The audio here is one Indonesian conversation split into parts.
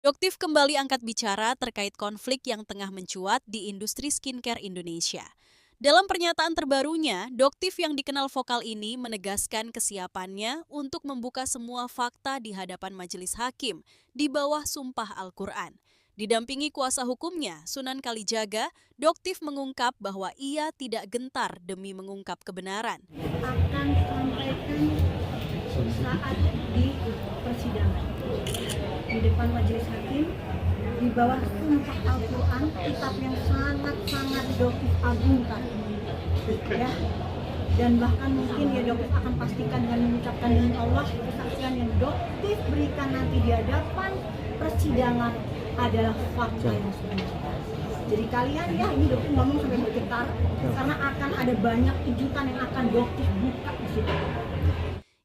Doktif kembali angkat bicara terkait konflik yang tengah mencuat di industri skincare Indonesia. Dalam pernyataan terbarunya, Doktif yang dikenal vokal ini menegaskan kesiapannya untuk membuka semua fakta di hadapan majelis hakim di bawah sumpah Al-Quran. Didampingi kuasa hukumnya, Sunan Kalijaga, Doktif mengungkap bahwa ia tidak gentar demi mengungkap kebenaran. Akan sampaikan saat di persidangan di depan majelis hakim di bawah sumpah Al-Quran, kitab yang sangat Doktif agungkan, ya. Dan bahkan mungkin ya Doktif akan pastikan dengan mengucapkan dengan Allah kesaksian yang Doktif berikan nanti di hadapan persidangan adalah fakta yang sebenarnya. Jadi kalian ya, ini Doktif ngomong sampai bergetar karena akan ada banyak kejutan yang akan Doktif buka di situ.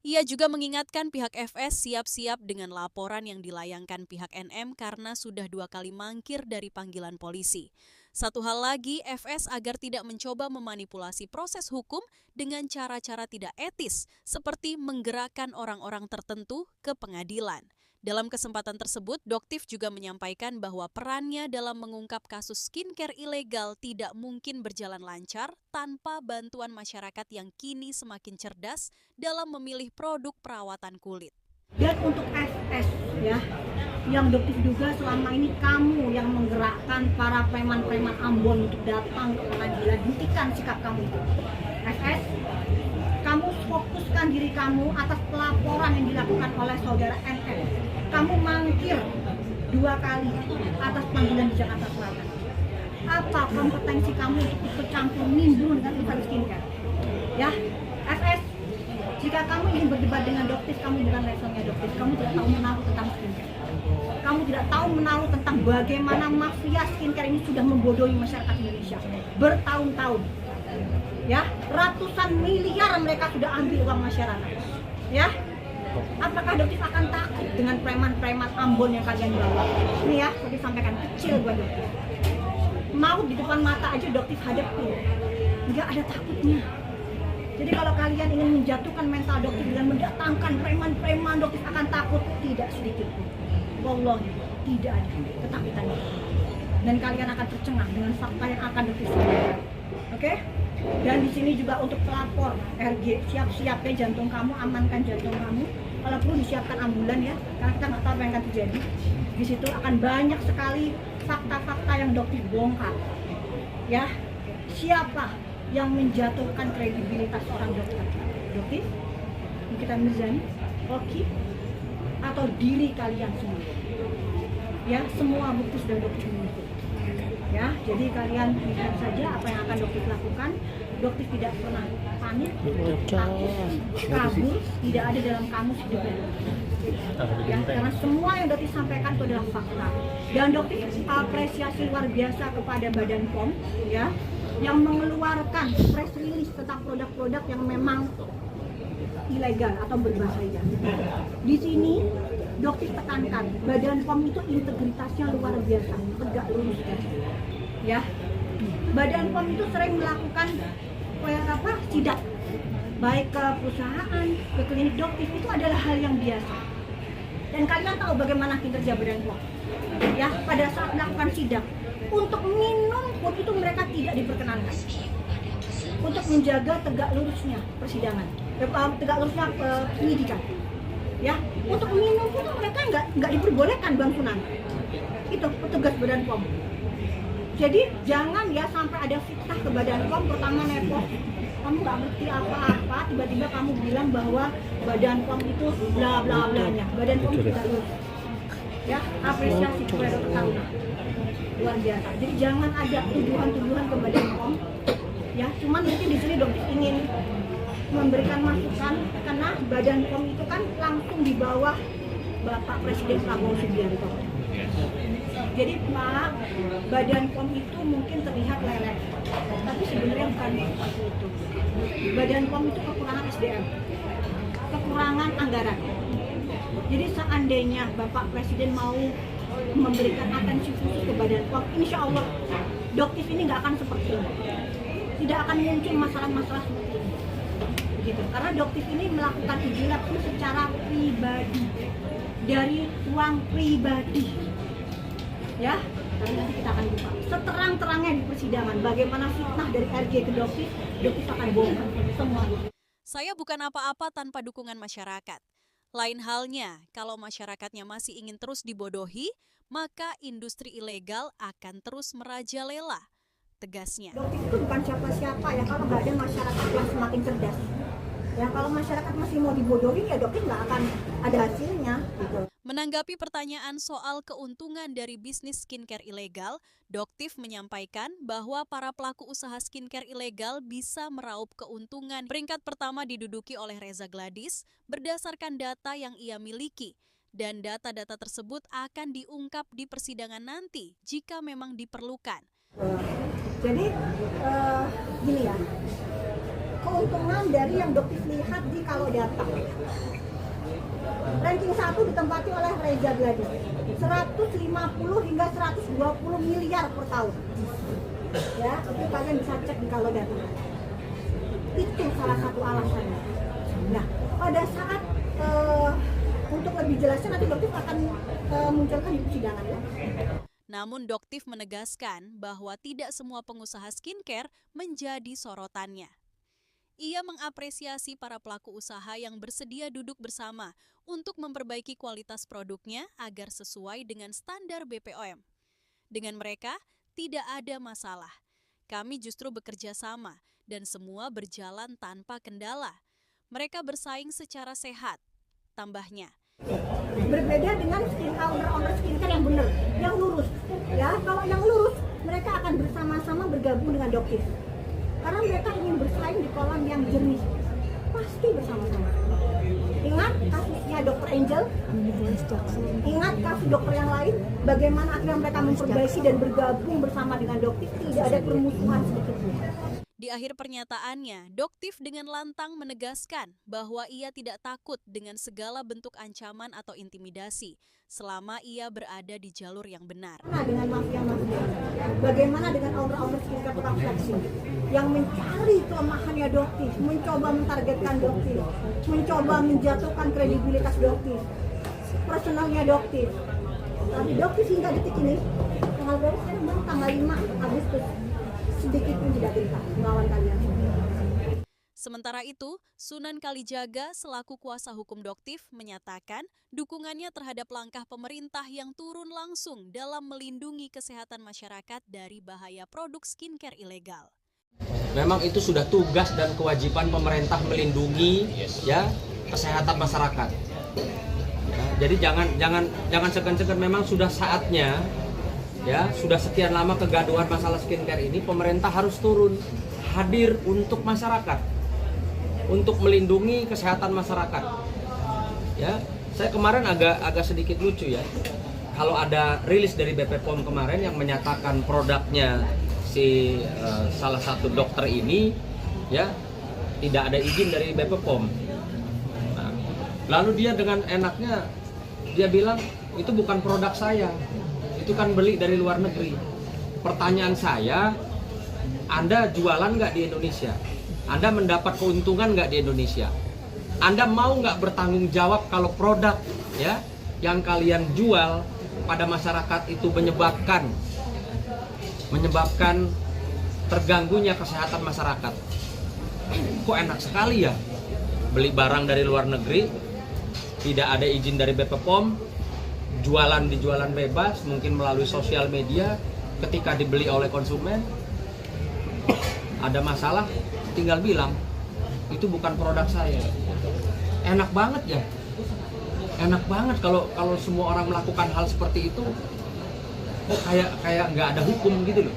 Ia juga mengingatkan pihak FS siap-siap dengan laporan yang dilayangkan pihak NM karena sudah 2 kali mangkir dari panggilan polisi. Satu hal lagi, FS agar tidak mencoba memanipulasi proses hukum dengan cara-cara tidak etis, seperti menggerakkan orang-orang tertentu ke pengadilan. Dalam kesempatan tersebut, Doktif juga menyampaikan bahwa perannya dalam mengungkap kasus skincare ilegal tidak mungkin berjalan lancar tanpa bantuan masyarakat yang kini semakin cerdas dalam memilih produk perawatan kulit. Dan untuk FS ya, yang Doktif juga selama ini kamu yang menggerakkan para preman-preman Ambon untuk datang ke pengadilan, hentikan sikap kamu itu. FS, kamu fokuskan diri kamu atas pelaporan yang dilakukan oleh saudara NN. Kamu mangkir 2 kali atas panggilan di Jakarta Selatan. Apa kompetensi kamu untuk ikut campur nimbrung dengan urusan skincare? Ya, FS, jika kamu ingin berdebat dengan Doktif, kamu bukan levelnya Doktif. Kamu tidak tahu menaruh tentang skincare. Kamu tidak tahu menaruh tentang bagaimana mafia skincare ini sudah membodohi masyarakat Indonesia bertahun-tahun. Ya, ratusan miliar mereka sudah ambil uang masyarakat. Ya, apakah Doktif akan takut dengan preman-preman Ambon yang kalian bawa? Ini ya, seperti sampaikan, kecil buat Doktif. Mau di depan mata aja Doktif hadapin, nggak ada takutnya. Jadi kalau kalian ingin menjatuhkan mental Doktif dengan mendatangkan preman-preman, Doktif akan takut? Tidak sedikit pun. Wallahi, tidak ada ketakutan. Dan kalian akan tercengang dengan fakta yang akan Doktif sampaikan. Oke? Dan di sini juga untuk pelapor RG, siap-siap ya jantung kamu, amankan jantung kamu. Kalau perlu disiapkan ambulan ya, karena kita nggak tahu apa yang akan terjadi. Di situ akan banyak sekali fakta-fakta yang Doktif bongkar. Ya, siapa yang menjatuhkan kredibilitas orang dokter? Doktif, Nikita Mirzani, Oki, atau diri kalian semua? Ya, semua bukti sudah Doktif miliki. Ya, jadi kalian lihat saja apa yang akan Doktif lakukan. Doktif tidak pernah panik, takut, kabur, tidak ada dalam kamus hidupnya. Ya, karena semua yang Doktif sampaikan itu adalah fakta. Dan Doktif apresiasi luar biasa kepada Badan POM, ya, yang mengeluarkan press release tentang produk-produk yang memang ilegal atau berbahaya. Di sini Doktif tekankan, Badan POM itu integritasnya luar biasa, tegak lurus. Ya, Badan POM itu sering melakukan sidak, baik ke perusahaan, ke klinik Doktif, itu adalah hal yang biasa. Dan kalian tahu bagaimana kinerja Badan POM. Ya, pada saat melakukan sidak, untuk minum pun itu mereka tidak diperkenankan. Untuk menjaga tegak lurusnya persidangan, tegak lurusnya penyidikan. Ya, untuk minum pun mereka nggak diperbolehkan, Bang Sunan. Itu petugas Badan POM. Jadi jangan ya sampai ada fitnah ke Badan POM, pertama nepok, kamu nggak ngerti apa-apa, tiba-tiba kamu bilang bahwa Badan POM itu bla bla blanya. Badan POM tidak lurus. Ya, apresiasi kepada Dokter Taruna. Luar biasa. Jadi jangan ada tuduhan-tuduhan ke Badan POM. Ya, cuman mungkin di sini Dokter ingin memberikan masukan karena Badan POM itu kan langsung di bawah Bapak Presiden Prabowo Subianto. Jadi Pak, Badan POM itu mungkin terlihat leleh, tapi sebenarnya bukan seperti itu. Badan POM itu kekurangan SDM, kekurangan anggaran. Jadi seandainya Bapak Presiden mau memberikan atensi khusus ke Badan POM, insya Allah Doktif ini nggak akan seperti ini. Tidak akan muncul masalah-masalah seperti ini. Begitu. Karena Doktif ini melakukan uji lab secara pribadi, dari uang pribadi. ya, tapi nanti kita akan buka seterang-terangnya di persidangan bagaimana fitnah dari RG ke Doktif akan bongkar semua. Saya bukan apa-apa tanpa dukungan masyarakat. Lain halnya, kalau masyarakatnya masih ingin terus dibodohi, maka industri ilegal akan terus merajalela, tegasnya. Doktif itu bukan siapa-siapa ya, kalau nggak ada masyarakat yang semakin cerdas. Ya kalau masyarakat masih mau dibodohin ya Doktif nggak akan ada hasilnya gitu. Menanggapi pertanyaan soal keuntungan dari bisnis skincare ilegal, Doktif menyampaikan bahwa para pelaku usaha skincare ilegal bisa meraup keuntungan. Peringkat pertama diduduki oleh Reza Gladys berdasarkan data yang ia miliki. Dan data-data tersebut akan diungkap di persidangan nanti jika memang diperlukan. Jadi gini ya, keuntungan dari yang Doktif lihat di kalau data. Ranking 1 ditempati oleh Reza Gladys, 150 hingga 120 miliar per tahun. Ya, itu kalian bisa cek di kalau data. Itu salah satu alasannya. Nah, pada saat untuk lebih jelasnya nanti Doktif akan munculkan di persidangan ya. Namun Doktif menegaskan bahwa tidak semua pengusaha skincare menjadi sorotannya. Ia mengapresiasi para pelaku usaha yang bersedia duduk bersama untuk memperbaiki kualitas produknya agar sesuai dengan standar BPOM. Dengan mereka, tidak ada masalah. Kami justru bekerja sama dan semua berjalan tanpa kendala. Mereka bersaing secara sehat, tambahnya. Berbeda dengan owner skincare yang benar, yang lurus. Ya, kalau yang lurus, mereka akan bersama-sama bergabung dengan Doktif. Karena mereka ingin bersaing di kolam yang jernih, pasti bersama-sama. Ingat kasusnya Dr. Angel, ingat kasus dokter yang lain, bagaimana akhirnya mereka memperbaiki dan bergabung bersama dengan Doktif, tidak ada permusuhan sedikit pun. Di akhir pernyataannya, Doktif dengan lantang menegaskan bahwa ia tidak takut dengan segala bentuk ancaman atau intimidasi selama ia berada di jalur yang benar. Nah, dengan mafia-mafia, bagaimana dengan owner skincare tukang flexing yang mencari kelemahannya Doktif, mencoba mentargetkan Doktif, mencoba menjatuhkan kredibilitas Doktif, personalnya Doktif. Tapi Doktif hingga detik ini, tanggal berapa sekarang? Tanggal 5 Agustus. Sedikit pun tidak cerita melawan kalian. Sementara itu, Sunan Kalijaga selaku kuasa hukum Doktif menyatakan dukungannya terhadap langkah pemerintah yang turun langsung dalam melindungi kesehatan masyarakat dari bahaya produk skincare ilegal. Memang itu sudah tugas dan kewajiban pemerintah melindungi ya kesehatan masyarakat. Ya, jadi jangan segan-segan, memang sudah saatnya. Ya, sudah sekian lama kegaduhan masalah skincare ini, pemerintah harus turun, hadir untuk masyarakat, untuk melindungi kesehatan masyarakat. Ya, saya kemarin agak sedikit lucu ya, kalau ada rilis dari BP POM kemarin yang menyatakan produknya si salah satu dokter ini, ya tidak ada izin dari BP POM. Nah, lalu dia dengan enaknya dia bilang itu bukan produk saya. Itu kan beli dari luar negeri. Pertanyaan saya, Anda jualan nggak di Indonesia? Anda mendapat keuntungan nggak di Indonesia? Anda mau nggak bertanggung jawab kalau produk ya yang kalian jual pada masyarakat itu menyebabkan terganggunya kesehatan masyarakat? Kok enak sekali ya beli barang dari luar negeri, tidak ada izin dari BP POM, jualan bebas, mungkin melalui sosial media. Ketika dibeli oleh konsumen, ada masalah, tinggal bilang itu bukan produk saya. Enak banget ya, enak banget kalau semua orang melakukan hal seperti itu. Kok kayak nggak ada hukum gitu loh.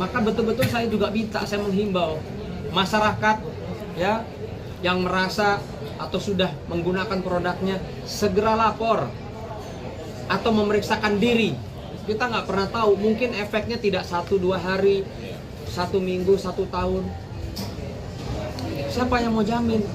Maka betul-betul saya juga minta, saya menghimbau masyarakat ya yang merasa atau sudah menggunakan produknya segera lapor atau memeriksakan diri. Kita nggak pernah tahu, mungkin efeknya tidak 1-2 hari, 1 minggu, 1 tahun. Siapa yang mau jamin?